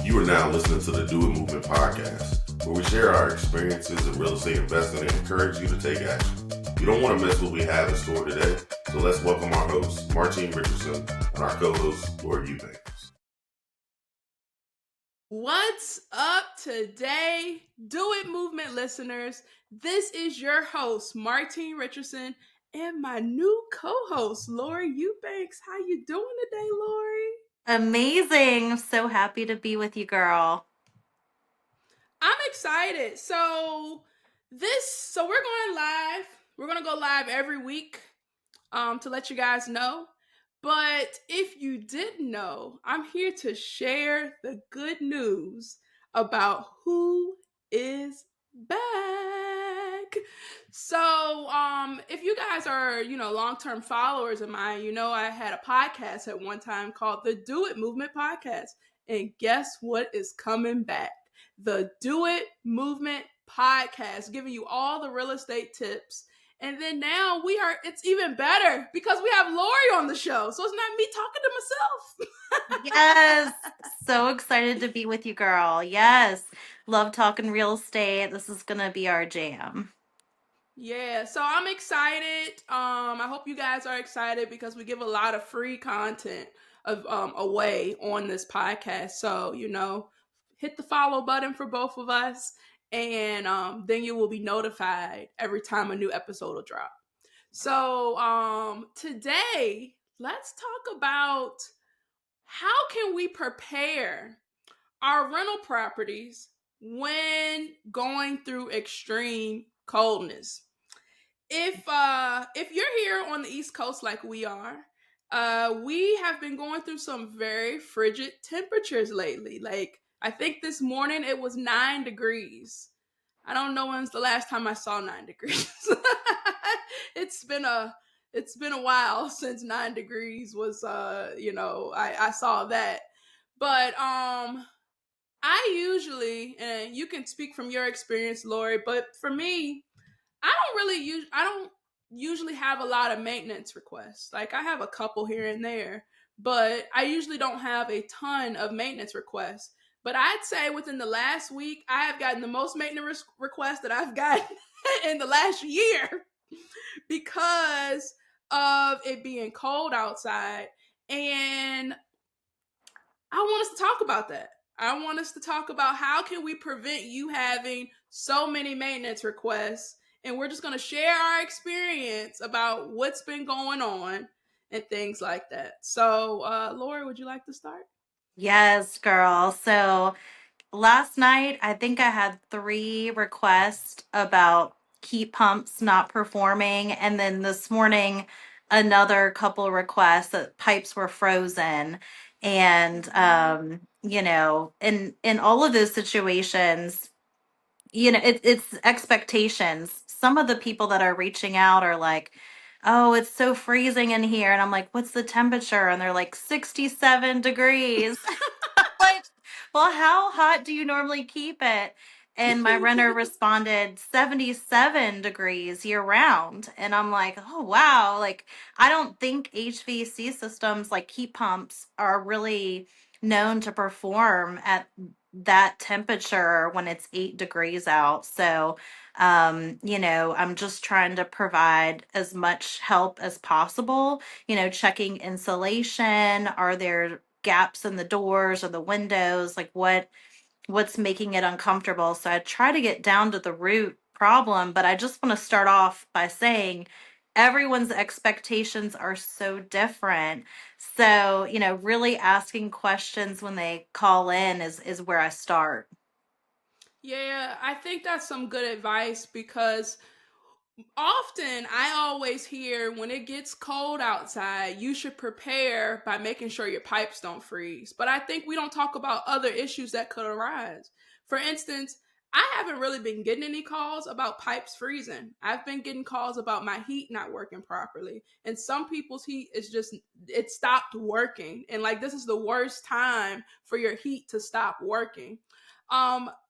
You are now listening to the Do It Movement podcast, where we share our experiences in real estate investing and encourage you to take action. You don't want to miss what we have in store today, so let's welcome our host, Martine Richardson, and our co-host, Lord Eubanks. What's up today, Do It Movement listeners? This is your host, Martine Richardson, and my new co-host, Lori Eubanks. How you doing today, Lori? Amazing. I'm so happy to be with you, girl. I'm excited. So we're going live. We're going to go live every week to let you guys know. But if you didn't know, I'm here to share the good news about who is back. So, if you guys are, long-term followers of mine, I had a podcast at one time called the Do It Movement Podcast. And guess what is coming back? The Do It Movement Podcast, giving you all the real estate tips. And then now it's even better because we have Lori on the show. So it's not me talking to myself. Yes. So excited to be with you, girl. Yes. Love talking real estate. This is going to be our jam. Yeah, so I'm excited. I hope you guys are excited because we give a lot of free content away on this podcast. So, hit the follow button for both of us. And then you will be notified every time a new episode will drop. So today, let's talk about how can we prepare our rental properties when going through extreme coldness. If you're here on the East Coast like we are, we have been going through some very frigid temperatures lately. Like, I think this morning it was 9 degrees. I don't know when's the last time I saw 9 degrees. It's been a while since 9 degrees was I saw that. But I usually, and you can speak from your experience, Lori, but for me, I don't usually have a lot of maintenance requests. Like, I have a couple here and there, but I usually don't have a ton of maintenance requests. But I'd say within the last week, I have gotten the most maintenance requests that I've gotten in the last year because of it being cold outside. And I want us to talk about that. I want us to talk about how can we prevent you having so many maintenance requests. And we're just going to share our experience about what's been going on and things like that. So, Lori, would you like to start? Yes, girl. So last night, I think I had 3 requests about heat pumps not performing. And then this morning, another couple requests that pipes were frozen. And, in all of those situations, it's expectations. Some of the people that are reaching out are like, oh, it's so freezing in here. And I'm like, what's the temperature? And they're like, 67 degrees. Like, well, how hot do you normally keep it? And my renter responded 77 degrees year round. And I'm like, oh, wow. Like, I don't think HVAC systems like heat pumps are really known to perform at that temperature when it's 8 degrees out. So, I'm just trying to provide as much help as possible, checking insulation. Are there gaps in the doors or the windows? Like what's making it uncomfortable? So I try to get down to the root problem, but I just want to start off by saying everyone's expectations are so different. So, really asking questions when they call in is where I start. Yeah, I think that's some good advice because often I always hear when it gets cold outside, you should prepare by making sure your pipes don't freeze. But I think we don't talk about other issues that could arise. For instance, I haven't really been getting any calls about pipes freezing. I've been getting calls about my heat not working properly. And some people's heat it stopped working. And like, this is the worst time for your heat to stop working.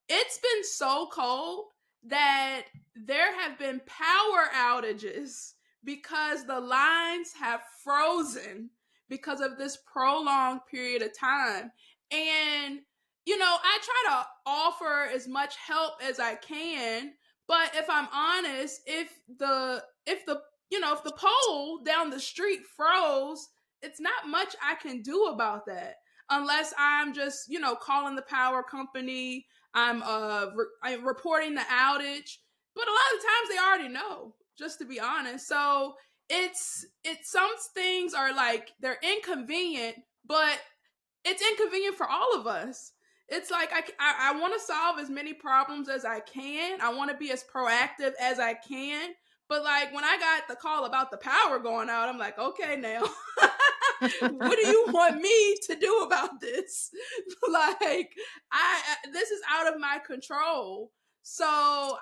It's been so cold that there have been power outages because the lines have frozen because of this prolonged period of time. And I try to offer as much help as I can, but if I'm honest, if the pole down the street froze, it's not much I can do about that unless I'm just, calling the power company, I'm reporting the outage, but a lot of times they already know, just to be honest. So, it's some things are like they're inconvenient, but it's inconvenient for all of us. It's like I want to solve as many problems as I can. I want to be as proactive as I can. But like when I got the call about the power going out, I'm like, okay, now, what do you want me to do about this? Like, this is out of my control. So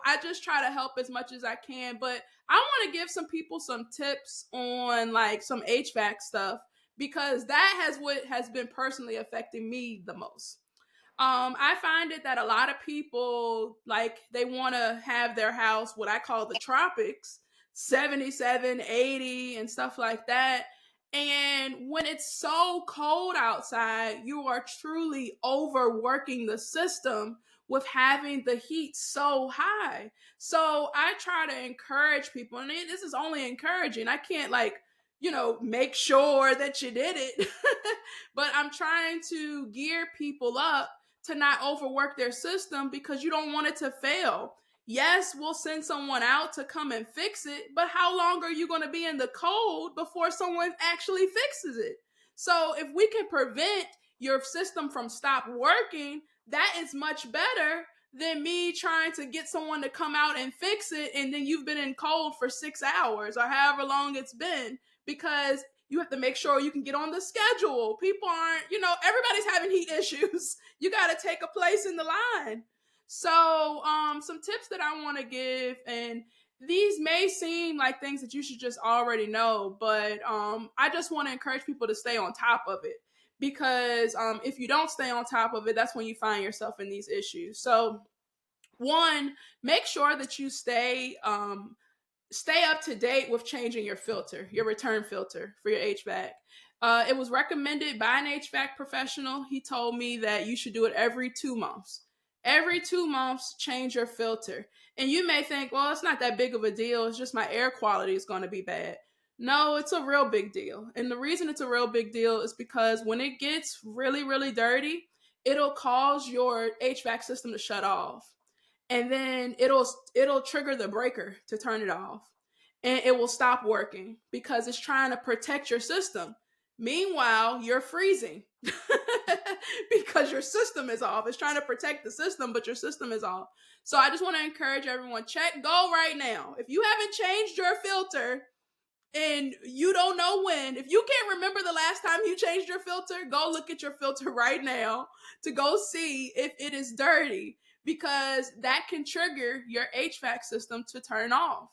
I just try to help as much as I can. But I want to give some people some tips on like some HVAC stuff because that has been personally affecting me the most. I find it that a lot of people like they want to have their house what I call the tropics, 77, 80 and stuff like that. And when it's so cold outside, you are truly overworking the system with having the heat so high. So I try to encourage people, and this is only encouraging. I can't like, make sure that you did it, but I'm trying to gear people up to not overwork their system because you don't want it to fail. Yes, we'll send someone out to come and fix it, but how long are you going to be in the cold before someone actually fixes it? So if we can prevent your system from stop working, that is much better than me trying to get someone to come out and fix it and then you've been in cold for 6 hours or however long it's been, because you have to make sure you can get on the schedule. People aren't, everybody's having heat issues. You got to take a place in the line. So, some tips that I want to give, and these may seem like things that you should just already know, but I just want to encourage people to stay on top of it because if you don't stay on top of it, that's when you find yourself in these issues. So, one, make sure that you stay up to date with changing your filter, your return filter for your HVAC. It was recommended by an HVAC professional. He told me that you should do it every 2 months. Every 2 months, change your filter. And you may think, well, it's not that big of a deal. It's just my air quality is going to be bad. No, it's a real big deal. And the reason it's a real big deal is because when it gets really, really dirty, it'll cause your HVAC system to shut off, and then it'll trigger the breaker to turn it off, and it will stop working because it's trying to protect your system. Meanwhile, you're freezing because your system is off. It's trying to protect the system, but your system is off. So I just want to encourage everyone, go right now. If you haven't changed your filter and you don't know when, if you can't remember the last time you changed your filter, go look at your filter right now to go see if it is dirty, because that can trigger your HVAC system to turn off.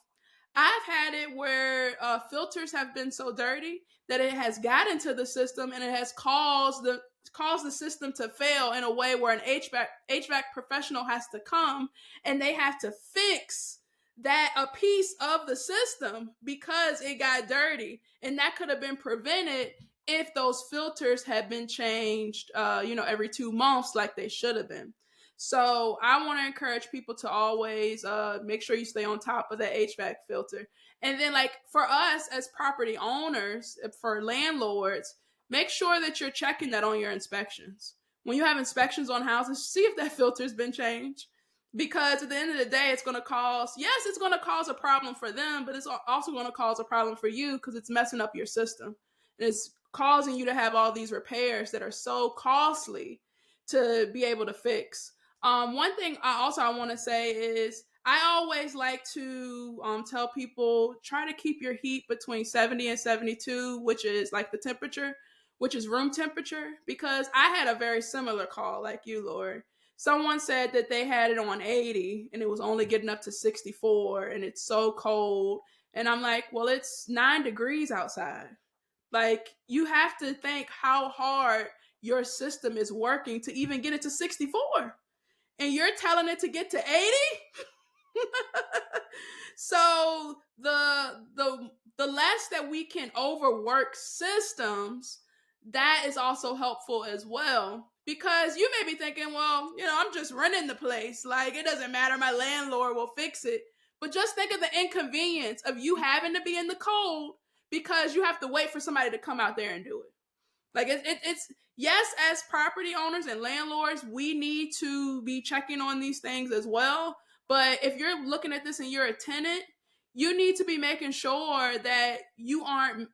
I've had it where filters have been so dirty that it has gotten to the system and it has caused the system to fail in a way where an HVAC professional has to come and they have to fix that a piece of the system because it got dirty, and that could have been prevented if those filters had been changed every 2 months like they should have been. So I want to encourage people to always make sure you stay on top of that HVAC filter. And then like for us as property owners, for landlords, make sure that you're checking that on your inspections. When you have inspections on houses, see if that filter's been changed. Because at the end of the day, it's going to cause a problem for them, but it's also going to cause a problem for you because it's messing up your system. And it's causing you to have all these repairs that are so costly to be able to fix. One thing I want to say is I always like to tell people, try to keep your heat between 70 and 72, which is like the temperature, which is room temperature, because I had a very similar call like you, Lord. Someone said that they had it on 80 and it was only getting up to 64 and it's so cold. And I'm like, well, it's 9 degrees outside. Like, you have to think how hard your system is working to even get it to 64. And you're telling it to get to 80? So the less that we can overwork systems, that is also helpful as well. Because you may be thinking, well, I'm just renting the place. Like, it doesn't matter. My landlord will fix it. But just think of the inconvenience of you having to be in the cold because you have to wait for somebody to come out there and do it. Like, it's yes, as property owners and landlords, we need to be checking on these things as well. But if you're looking at this and you're a tenant, you need to be making sure that you aren't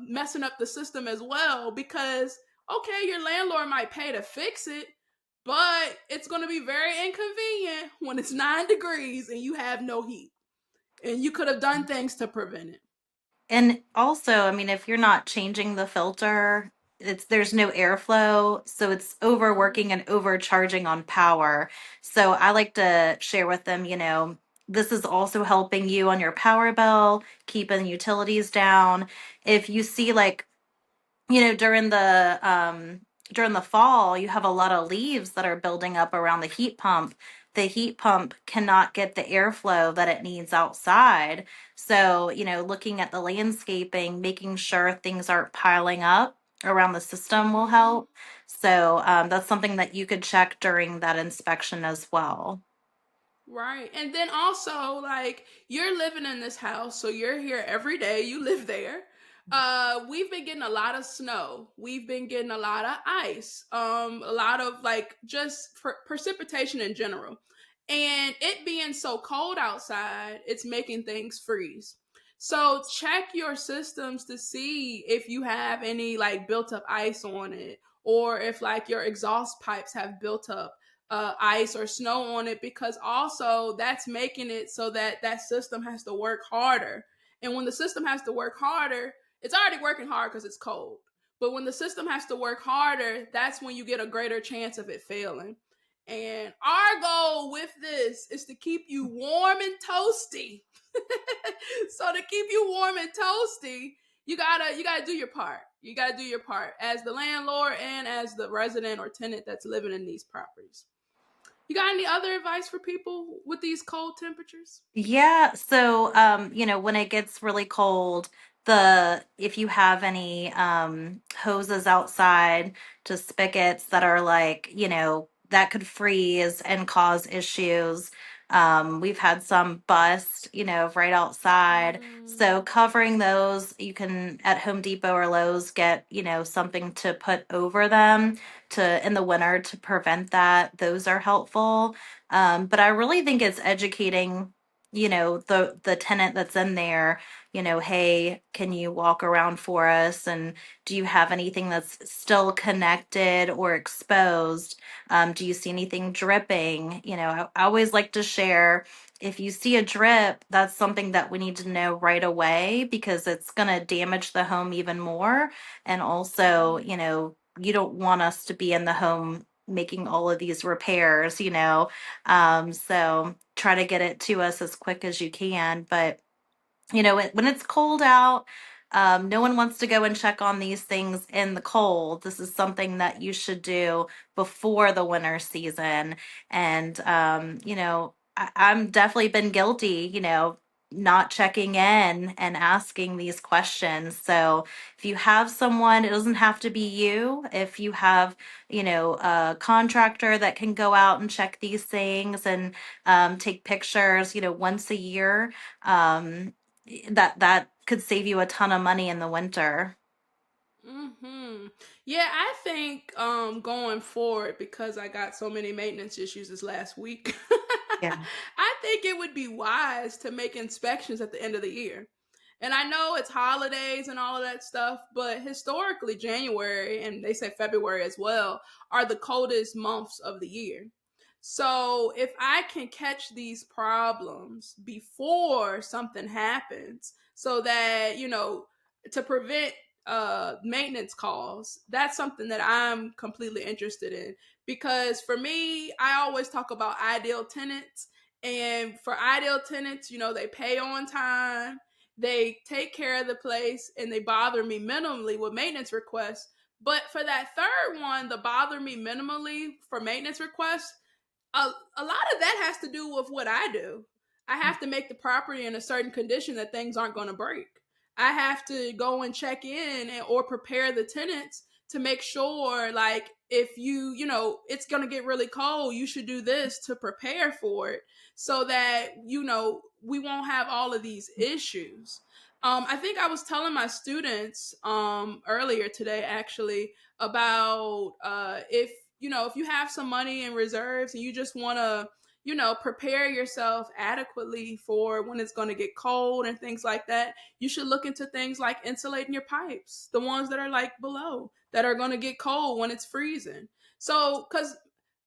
messing up the system as well. Because okay, your landlord might pay to fix it, but it's going to be very inconvenient when it's 9 degrees and you have no heat, and you could have done things to prevent it. And also, I mean, if you're not changing the filter, there's no airflow, so it's overworking and overcharging on power. So I like to share with them, this is also helping you on your power bill, keeping utilities down. If you see like during the fall, you have a lot of leaves that are building up around the heat pump. The heat pump cannot get the airflow that it needs outside. So, looking at the landscaping, making sure things aren't piling up around the system will Mm-hmm. help. So, that's something that you could check during that inspection as well. Right. And then also, like, you're living in this house, so you're here every day, you live there. We've been getting a lot of snow. We've been getting a lot of ice. A lot of like just precipitation in general. And it being so cold outside, it's making things freeze. So check your systems to see if you have any like built up ice on it, or if like your exhaust pipes have built up ice or snow on it, because also that's making it so that that system has to work harder. And when the system has to work harder, it's already working hard because it's cold. But when the system has to work harder, that's when you get a greater chance of it failing. And our goal with this is to keep you warm and toasty. So to keep you warm and toasty, you gotta do your part. You gotta do your part as the landlord and as the resident or tenant that's living in these properties. You got any other advice for people with these cold temperatures? Yeah, so when it gets really cold, the if you have any hoses outside, just spigots that are like, that could freeze and cause issues. We've had some bust, right outside. Mm, So covering those, you can at Home Depot or Lowe's get, something to put over them to in the winter to prevent that. Those are helpful. But I really think it's educating the tenant that's in there, hey, can you walk around for us, and do you have anything that's still connected or exposed? Do you see anything dripping? I always like to share, if you see a drip, that's something that we need to know right away, because it's going to damage the home even more. And also, mm, you don't want us to be in the home making all of these repairs, so try to get it to us as quick as you can. But when it's cold out, no one wants to go and check on these things in the cold. This is something that you should do before the winter season. And, I'm definitely been guilty, not checking in and asking these questions. So if you have someone, it doesn't have to be you. If you have, a contractor that can go out and check these things and take pictures, once a year, um, that could save you a ton of money in the winter. hmm Yeah, I think going forward, because I got so many maintenance issues this last week, Yeah. I think it would be wise to make inspections at the end of the year. And I know it's holidays and all of that stuff, but historically, January and they say February as well are the coldest months of the year. So if I can catch these problems before something happens, so that, to prevent maintenance calls, that's something that I'm completely interested in. Because for me, I always talk about ideal tenants. And for ideal tenants, they pay on time, they take care of the place, and they bother me minimally with maintenance requests. But for that third one, the bother me minimally for maintenance requests, a lot of that has to do with what I do. I have to make the property in a certain condition that things aren't going to break. I have to go and check in or prepare the tenants to make sure, like, if it's going to get really cold, you should do this to prepare for it so that, we won't have all of these issues. I think I was telling my students earlier today, actually, about if you have some money in reserves and you just want to prepare yourself adequately for when it's going to get cold and things like that, you should look into things like insulating your pipes, the ones that are like below that are going to get cold when it's freezing. So, because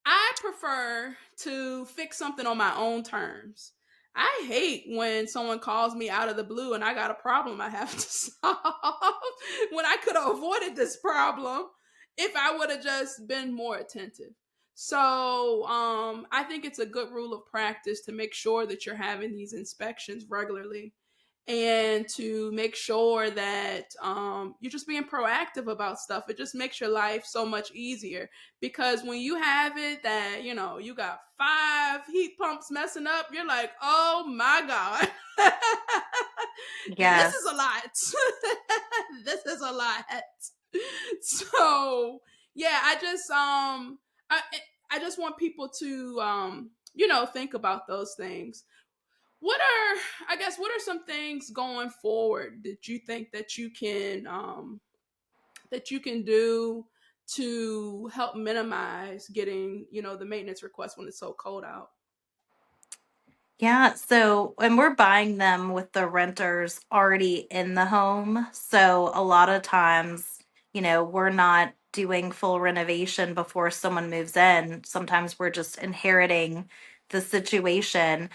I prefer to fix something on my own terms. I hate when someone calls me out of the blue and I got a problem I have to solve when I could have avoided this problem if I would have just been more attentive. So, I think it's a good rule of practice to make sure that you're having these inspections regularly and to make sure that you're just being proactive about stuff. It just makes your life so much easier, because when you have it that you got 5 heat pumps messing up, you're like, oh my god. This is Yes. a lot. This is a lot. So yeah, I just want people to think about those things. What are some things going forward that you think that you can do to help minimize getting, the maintenance request when it's so cold out? Yeah, so and we're buying them with the renters already in the home. So a lot of times, we're not doing full renovation before someone moves in. Sometimes we're just inheriting the situation.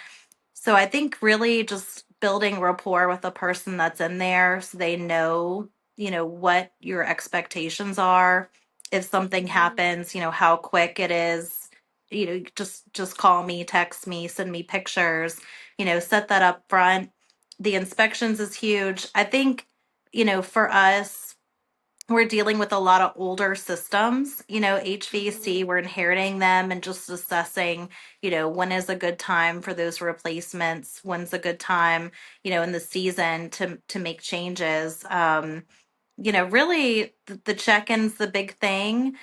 So I think really just building rapport with the person that's in there so they know, what your expectations are. If something Mm-hmm. happens, how quick it is, just call me, text me, send me pictures, set that up front. The inspections is huge. I think, for us, we're dealing with a lot of older systems, Mm-hmm. HVAC, we're inheriting them and just assessing, when is a good time for those replacements, when's a good time, in the season to make changes. Really the check-in's the big thing.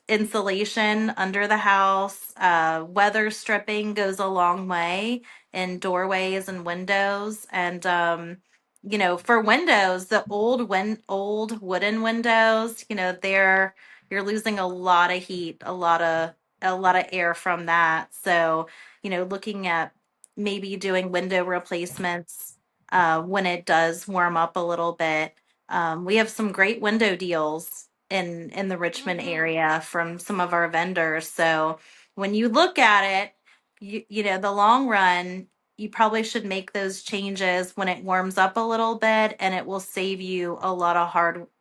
Insulation under the house, weather stripping goes a long way in doorways and windows. And for windows, the old wooden windows, you're losing a lot of heat, a lot of air from that. So, looking at maybe doing window replacements when it does warm up a little bit. We have some great window deals in the Richmond Mm-hmm. area from some of our vendors. So when you look at it, the long run, you probably should make those changes when it warms up a little bit, and it will save you a lot of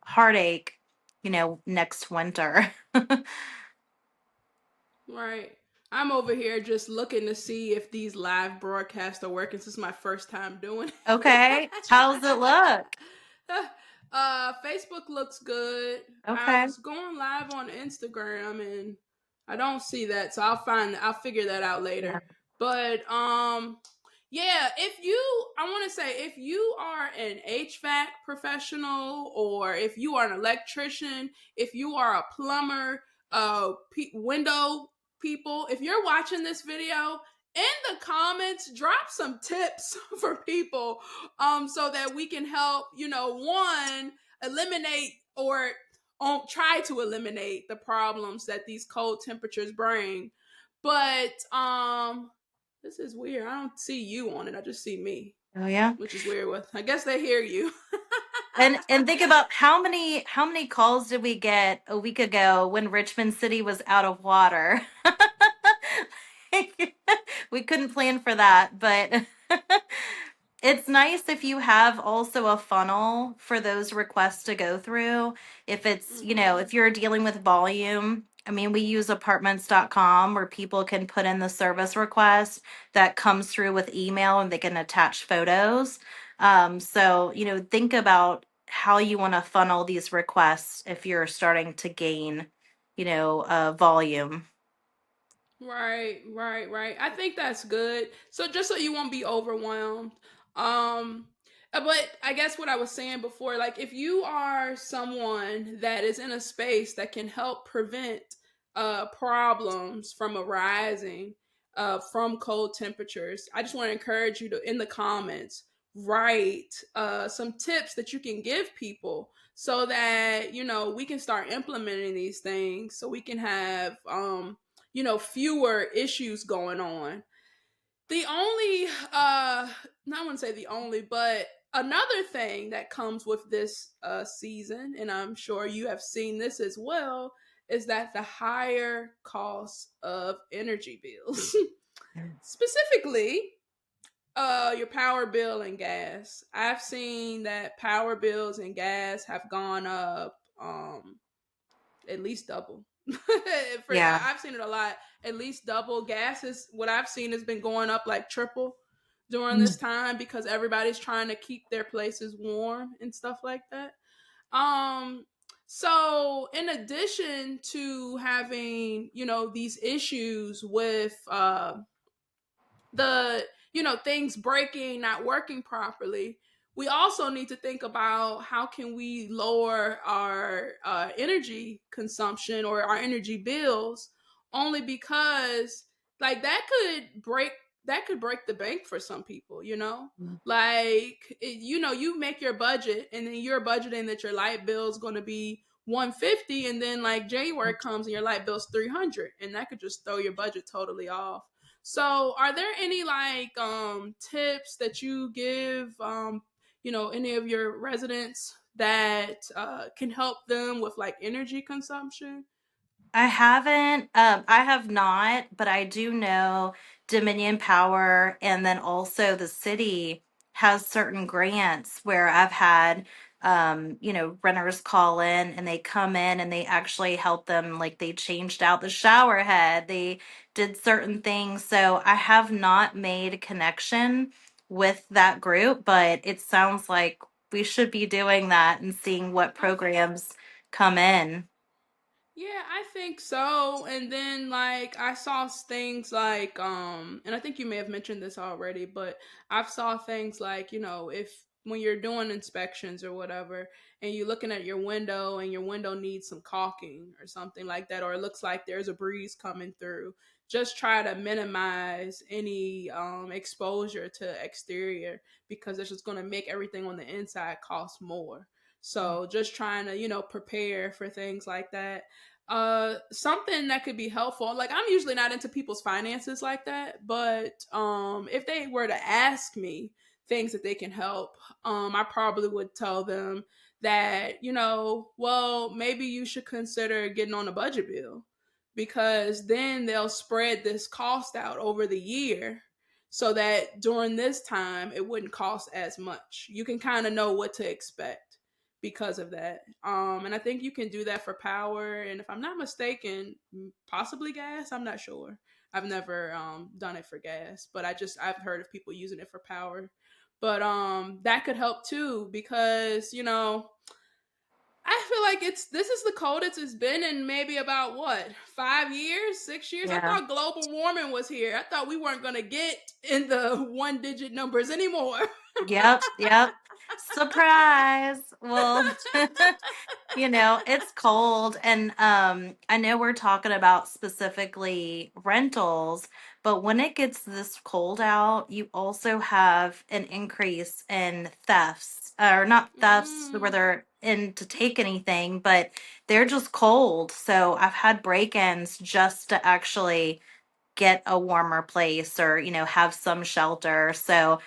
heartache, next winter. Right. I'm over here just looking to see if these live broadcasts are working. This is my first time doing it. Okay, how's it look? Facebook looks good. I Okay. was going live on Instagram and I don't see that, so I'll figure that out Yeah. later. But yeah, I want to say, if you are an HVAC professional, or if you are an electrician, if you are a plumber, window people, if you're watching this video, in the comments drop some tips for people, so that we can help, one, eliminate, or try to eliminate the problems that these cold temperatures bring. But this is weird. I don't see you on it. I just see me, Oh yeah. which is weird. With, I guess they hear you. And think about how many calls did we get a week ago when Richmond City was out of water? We couldn't plan for that, but it's nice if you have also a funnel for those requests to go through. If it's, Mm-hmm. if you're dealing with volume, I mean, we use apartments.com where people can put in the service request that comes through with email and they can attach photos. So, think about how you want to funnel these requests if you're starting to gain, volume. Right, right, right. I think that's good. So just so you won't be overwhelmed. Um But I guess what I was saying before, like if you are someone that is in a space that can help prevent problems from arising from cold temperatures, I just want to encourage you to, in the comments, write some tips that you can give people so that, you know, we can start implementing these things so we can have, you know, fewer issues going on. The only not want to say the only, but another thing that comes with this season, and I'm sure you have seen this as well, is that the higher cost of energy bills. Specifically your power bill and gas. I've seen that power bills and gas have gone up at least double. Yeah. I've seen it a lot. At least double. Gas is what I've seen has been going up like triple during this Mm. time because everybody's trying to keep their places warm and stuff like that. Um so in addition to having, you know, these issues with the, you know, things breaking, not working properly, we also need to think about how can we lower our energy consumption or our energy bills, only because like that could break the bank for some people, you know. Like you know, you make your budget and then you're budgeting that your light bill is going to be 150, and then like January comes and your light bill's 300, and that could just throw your budget totally off. So, are there any like tips that you give you know, any of your residents that can help them with like energy consumption? I haven't, I have not, but I do know Dominion Power and then also the city has certain grants where I've had, renters call in and they come in and they actually help them. Like they changed out the shower head, they did certain things. So I have not made a connection with that group, but it sounds like we should be doing that and seeing what I programs come in. Yeah, I think so. And then like I saw things like and I think you may have mentioned this already, but I've saw things like, you know, if when you're doing inspections or whatever and you're looking at your window and your window needs some caulking or something like that, or it looks like there's a breeze coming through, just try to minimize any exposure to exterior because it's just going to make everything on the inside cost more. So just trying to, you know, prepare for things like that. Something that could be helpful, like I'm usually not into people's finances like that, but if they were to ask me things that they can help, I probably would tell them that, you know, well, maybe you should consider getting on a budget bill because then they'll spread this cost out over the year so that during this time it wouldn't cost as much. You can kind of know what to expect because of that. And I think you can do that for power. And if I'm not mistaken, possibly gas. I'm not sure. I've never done it for gas, but I've heard of people using it for power. But that could help too because, you know, I feel like this is the coldest it's been in maybe about what, 5 years, 6 years. I Yeah. thought global warming was here. I thought we weren't gonna get in the one digit numbers anymore. Yep, yep. Surprise. Well, it's cold and I know we're talking about specifically rentals, but when it gets this cold out, you also have an increase in thefts, or not thefts where Mm. they're in to take anything, but they're just cold. So I've had break-ins just to actually get a warmer place or, have some shelter. So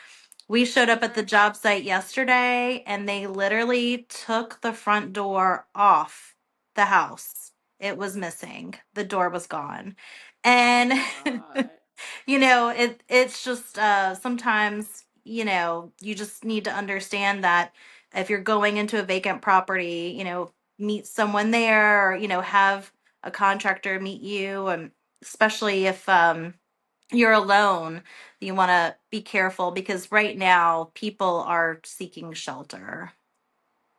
we showed up at the Sure. job site yesterday and they literally took the front door off the house. It was missing. The door was gone. Oh And my god. it's just sometimes, you just need to understand that if you're going into a vacant property, meet someone there or, have a contractor meet you, and especially if you're alone, you want to be careful because right now people are seeking shelter.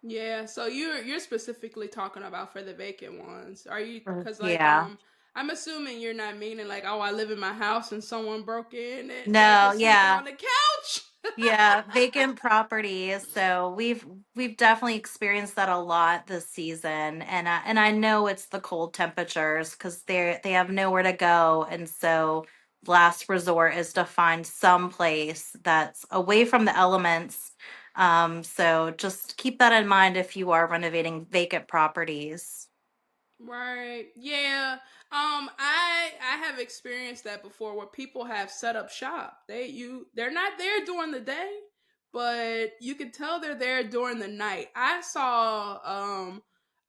Yeah, so you're specifically talking about for the vacant ones. Are you, cuz like Yeah. I'm assuming you're not meaning like, oh, I live in my house and someone broke in and they're No, just sleeping yeah. on the couch. Yeah, vacant properties. So we've definitely experienced that a lot this season, and I know it's the cold temperatures because they have nowhere to go, and so last resort is to find some place that's away from the elements. So just keep that in mind if you are renovating vacant properties. Right. Yeah. I have experienced that before where people have set up shop. They're not there during the day, but you can tell they're there during the night. I saw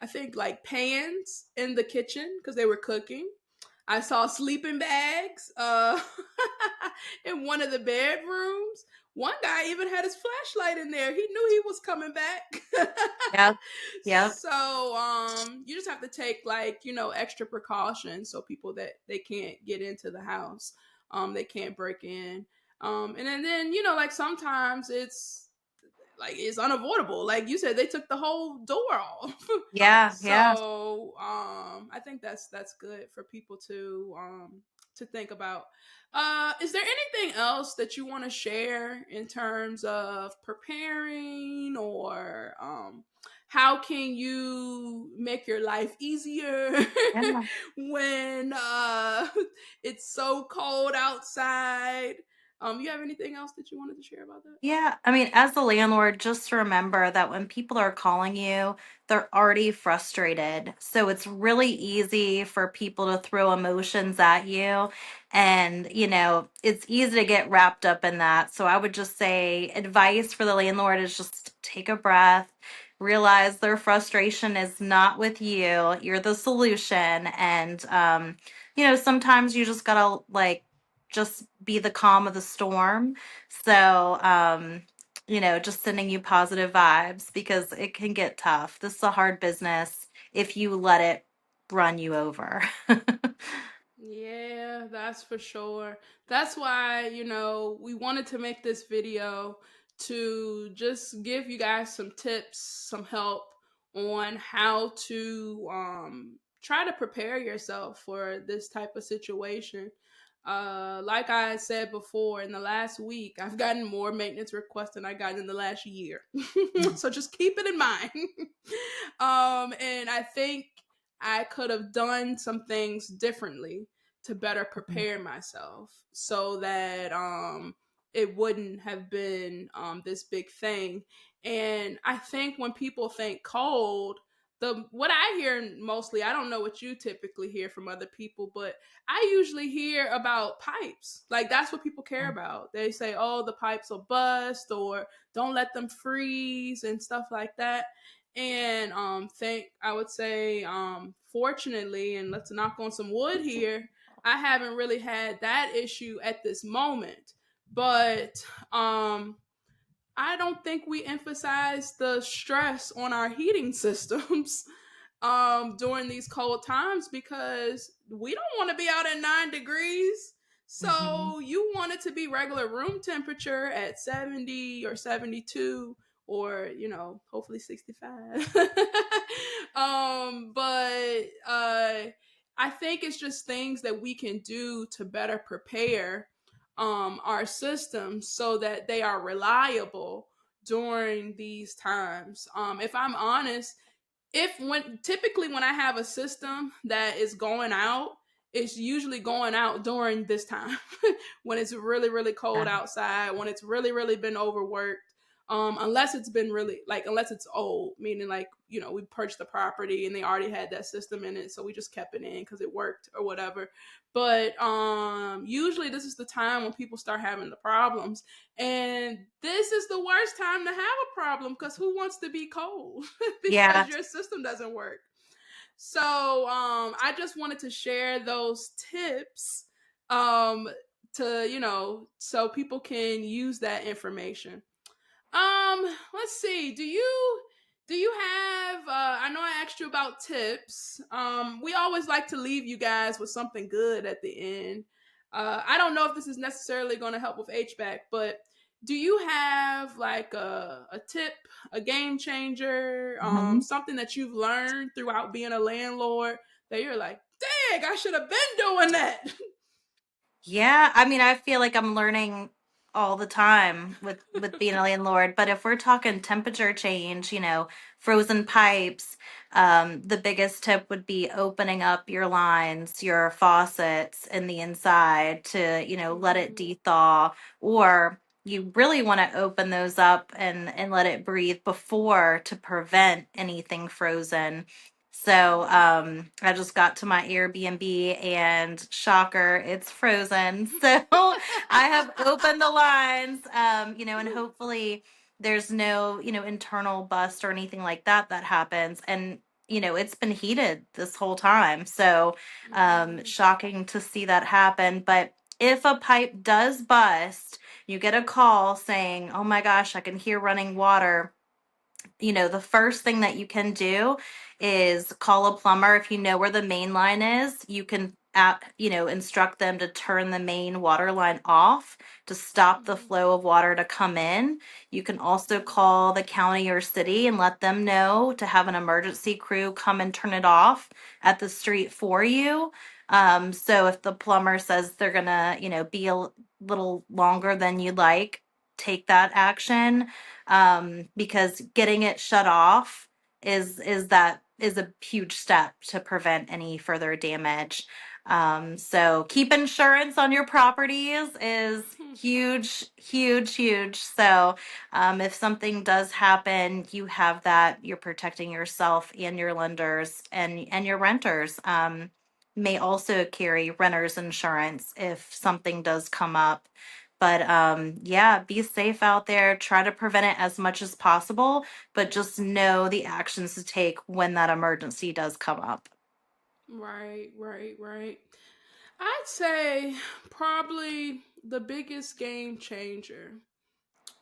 I think like pans in the kitchen because they were cooking. I saw sleeping bags in one of the bedrooms. One guy even had his flashlight in there. He knew he was coming back. Yep. Yep. So you just have to take like, extra precautions so people that they can't get into the house. They can't break in. And then, like sometimes it's unavoidable. Like you said, they took the whole door off. Yeah. Yeah. So I think that's good for people to think about. Is there anything else that you want to share in terms of preparing, or how can you make your life easier Yeah. when it's so cold outside? You have anything else that you wanted to share about that? Yeah, I mean, as a landlord, just remember that when people are calling you, they're already frustrated. So it's really easy for people to throw emotions at you. And, it's easy to get wrapped up in that. So I would just say advice for the landlord is just take a breath, realize their frustration is not with you, you're the solution. And, sometimes you just gotta just be the calm of the storm. So, just sending you positive vibes because it can get tough. This is a hard business if you let it run you over. Yeah, that's for sure. That's why, we wanted to make this video to just give you guys some tips, some help on how to try to prepare yourself for this type of situation. Like I said before, in the last week, I've gotten more maintenance requests than I got in the last year. So just keep it in mind. And I think I could have done some things differently to better prepare myself so that it wouldn't have been this big thing. And I think when people think cold, the what I hear mostly, I don't know what you typically hear from other people, but I usually hear about pipes. Like that's what people care about. They say, "Oh, the pipes will bust," or "Don't let them freeze," and stuff like that. And think I would say fortunately, and let's knock on some wood here, I haven't really had that issue at this moment. But I don't think we emphasize the stress on our heating systems during these cold times because we don't want to be out at 9 degrees. Mhm. So you want it to be regular room temperature at 70 or 72 or, hopefully 65. But I think it's just things that we can do to better prepare our systems so that they are reliable during these times. If I'm honest, if when typically when I have a system that is going out, it's usually going out during this time when it's really really cold Yeah. outside, when it's really really been overworked. Unless it's been really like unless it's old, meaning like we purchased the property and they already had that system in it, so we just kept it in because it worked or whatever. But usually this is the time when people start having the problems, and this is the worst time to have a problem because who wants to be cold Yeah. because your system doesn't work. So I just wanted to share those tips um, to so people can use that information. Let's see. Do you have I know I asked you about tips. We always like to leave you guys with something good at the end. I don't know if this is necessarily going to help with HVAC, but do you have like a tip, a game changer, Mhm. something that you've learned throughout being a landlord that you're like, dang, I should have been doing that? Yeah, I mean, I feel like I'm learning all the time with being a landlord. But if we're talking temperature change, frozen pipes, the biggest tip would be opening up your lines, your faucets in the inside to, let it Mhm. de-thaw, or you really want to open those up and let it breathe before to prevent anything frozen. So I just got to my Airbnb and shocker, it's frozen. So I have opened the lines, and hopefully there's no, internal bust or anything like that happens. And, it's been heated this whole time. So Mhm. shocking to see that happen. But if a pipe does bust, you get a call saying, oh my gosh, I can hear running water. The first thing that you can do is call a plumber. If you know where the main line is, you can instruct them to turn the main water line off to stop the Mhm. flow of water to come in. You can also call the county or city and let them know to have an emergency crew come and turn it off at the street for you. So if the plumber says they're gonna, be a little longer than you'd like, take that action, because getting it shut off is a huge step to prevent any further damage. So keep insurance on your properties is huge, huge, huge. So if something does happen, you have that. You're protecting yourself and your lenders and your renters. May also carry renter's insurance if something does come up. But yeah, be safe out there. Try to prevent it as much as possible, but just know the actions to take when that emergency does come up. Right, right, right. I'd say probably the biggest game changer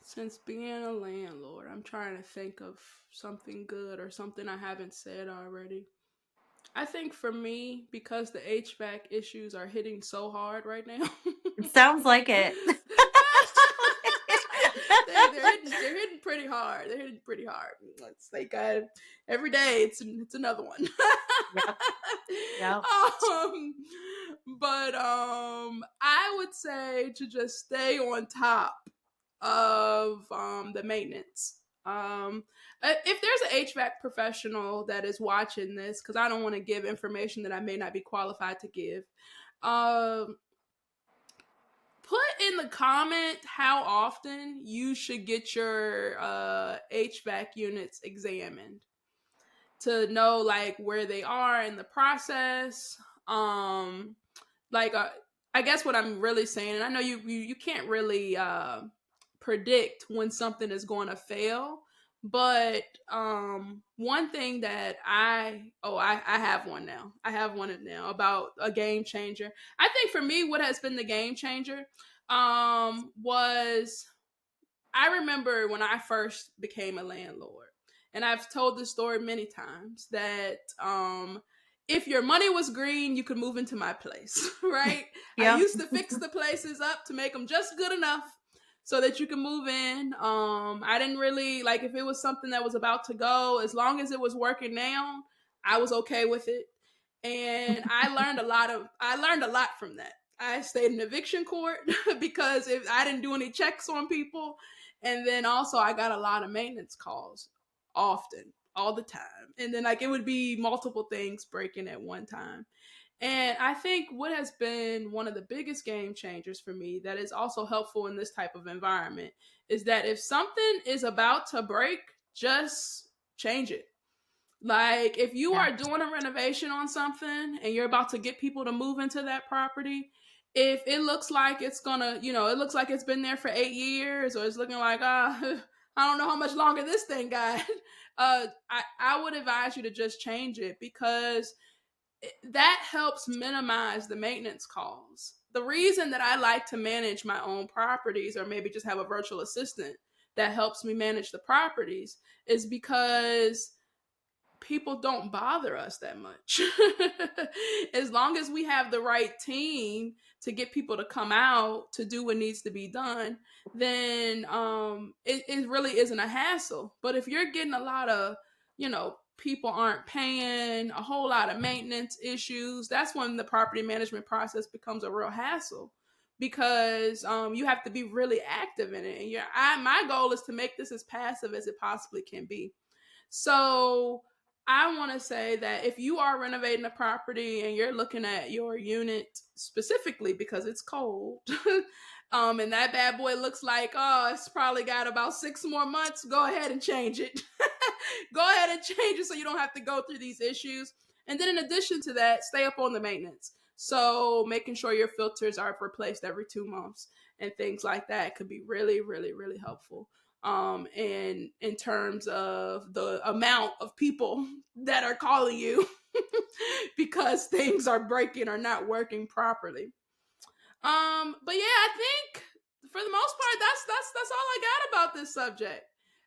since being a landlord. I'm trying to think of something good or something I haven't said already. I think for me, because the HVAC issues are hitting so hard right now. It sounds like it. They're hitting pretty hard. They're hitting pretty hard. It's like every day it's another one. Yep. Yep. um, but I would say to just stay on top of the maintenance. If there's an HVAC professional that is watching this, because I don't want to give information that I may not be qualified to give, um, put in the comment how often you should get your HVAC units examined to know like where they are in the process. Um, like I guess what I'm really saying, and I know you can't really predict when something is going to fail, but one thing that I have one now. I have one now about a game changer. I think for me, what has been the game changer was I remember when I first became a landlord, and I've told this story many times that if your money was green, you could move into my place, right? I Yep. used to fix the places up to make them just good enough so that you can move in. I didn't really like if it was something that was about to go, as long as it was working now, I was okay with it. And I learned a lot from that. I stayed in eviction court because if I didn't do any checks on people, and then also I got a lot of maintenance calls often, all the time. And then like it would be multiple things breaking at one time. And I think what has been one of the biggest game changers for me that is also helpful in this type of environment is that if something is about to break, just change it. Like if you Yeah. are doing a renovation on something and you're about to get people to move into that property, if it looks like it's gonna, it looks like it's been there for 8 years, or it's looking like I don't know how much longer this thing got. I would advise you to just change it because that helps minimize the maintenance calls. The reason that I like to manage my own properties, or maybe just have a virtual assistant that helps me manage the properties, is because people don't bother us that much. As long as we have the right team to get people to come out to do what needs to be done, then it really isn't a hassle. But if you're getting a lot of, people aren't paying, a whole lot of maintenance issues, that's when the property management process becomes a real hassle because you have to be really active in it. And my goal is to make this as passive as it possibly can be. So I want to say that if you are renovating a property and you're looking at your unit specifically because it's cold, and that bad boy looks like, oh, it's probably got about 6 more months, go ahead and change it. Go ahead and change it so you don't have to go through these issues. And then in addition to that, stay up on the maintenance. So making sure your filters are replaced every 2 months and things like that could be really, really, really helpful. And in terms of the amount of people that are calling you because things are breaking or not working properly. But yeah, I think for the most part, that's all I got about this subject.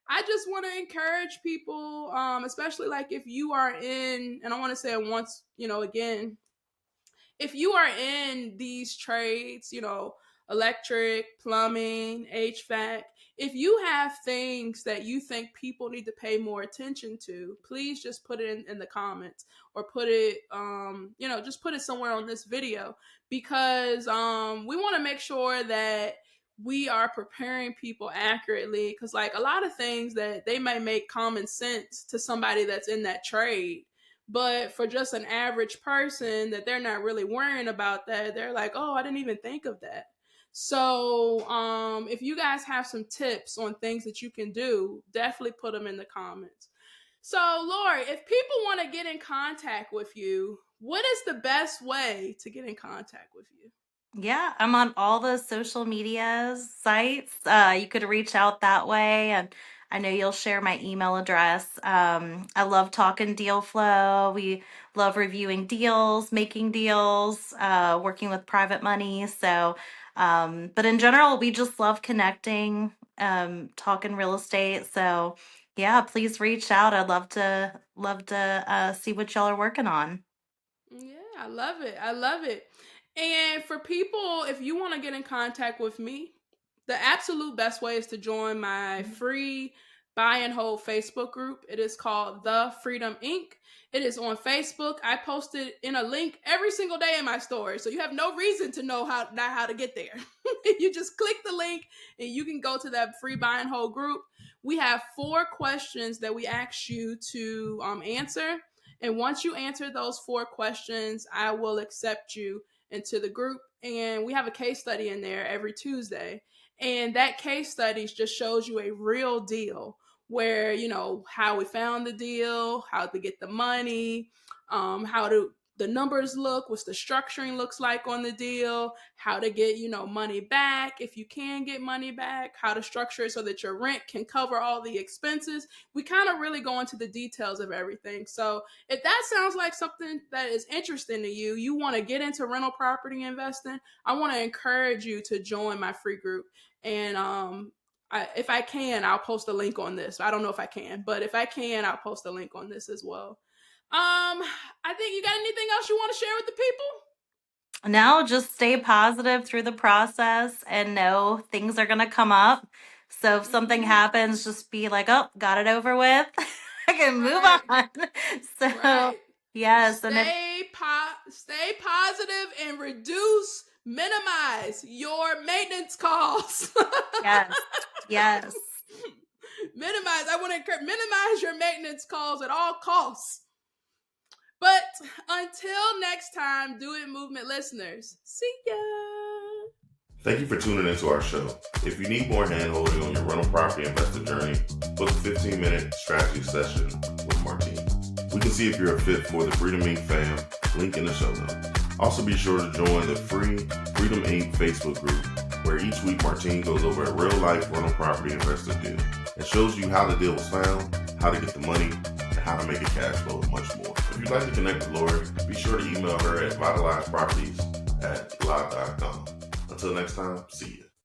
I just want to encourage people, especially like if you are in, and I want to say it once, again, if you are in these trades, electric, plumbing, HVAC, if you have things that you think people need to pay more attention to, please just put it in the comments or put it, just put it somewhere on this video, because we want to make sure that we are preparing people accurately, because like a lot of things that they may make common sense to somebody that's in that trade, but for just an average person that they're not really worrying about that, they're like, oh, I didn't even think of that. So if you guys have some tips on things that you can do, definitely put them in the comments. So Lori, if people want to get in contact with you, what is the best way to get in contact with you? Yeah, I'm on all the social media sites. You could reach out that way, and I know you'll share my email address. I love talking deal flow. We love reviewing deals, making deals, working with private money. So, but in general, we just love connecting, talking real estate. So, yeah, please reach out. I'd love to see what y'all are working on. Yeah, I love it. I love it. And for people, if you want to get in contact with me, the absolute best way is to join my free buy and hold Facebook group. It is called The Freedom Inc. It is on Facebook. I post it in a link every single day in my story. So you have no reason to know how to get there. You just click the link and you can go to that free buy and hold group. We have 4 questions that we ask you to answer. And once you answer those 4 questions, I will accept you into the group. And we have a case study in there every Tuesday. And that case study just shows you a real deal where, how we found the deal, how to get the money, how the numbers look, what the structuring looks like on the deal, how to get, money back if you can get money back, how to structure it so that your rent can cover all the expenses. We kind of really go into the details of everything. So if that sounds like something that is interesting to you, you want to get into rental property investing, I want to encourage you to join my free group. And if I can, I'll post a link on this. I don't know if I can, but if I can, I'll post a link on this as well. I think you got anything else you want to share with the people? No, just stay positive through the process and know things are going to come up. So if something happens, just be like, oh, got it over with. I can move on. So, yes. Stay positive and minimize your maintenance costs. Yes. I want to encourage, minimize your maintenance calls at all costs. But until next time, Do It Movement listeners, see ya. Thank you for tuning into our show. If you need more hand-holding on your rental property investor journey, book a 15-minute strategy session with Martine. We can see if you're a fit for the Freedom Inc. fam, link in the show notes. Also be sure to join the free Freedom Inc. Facebook group, where each week Martine goes over a real-life rental property investor deal and shows you how the deal was found, how to get the money, and how to make a cash flow and much more. If you'd like to connect with Lori, be sure to email her at vitalizeproperties@live.com. Until next time, see you.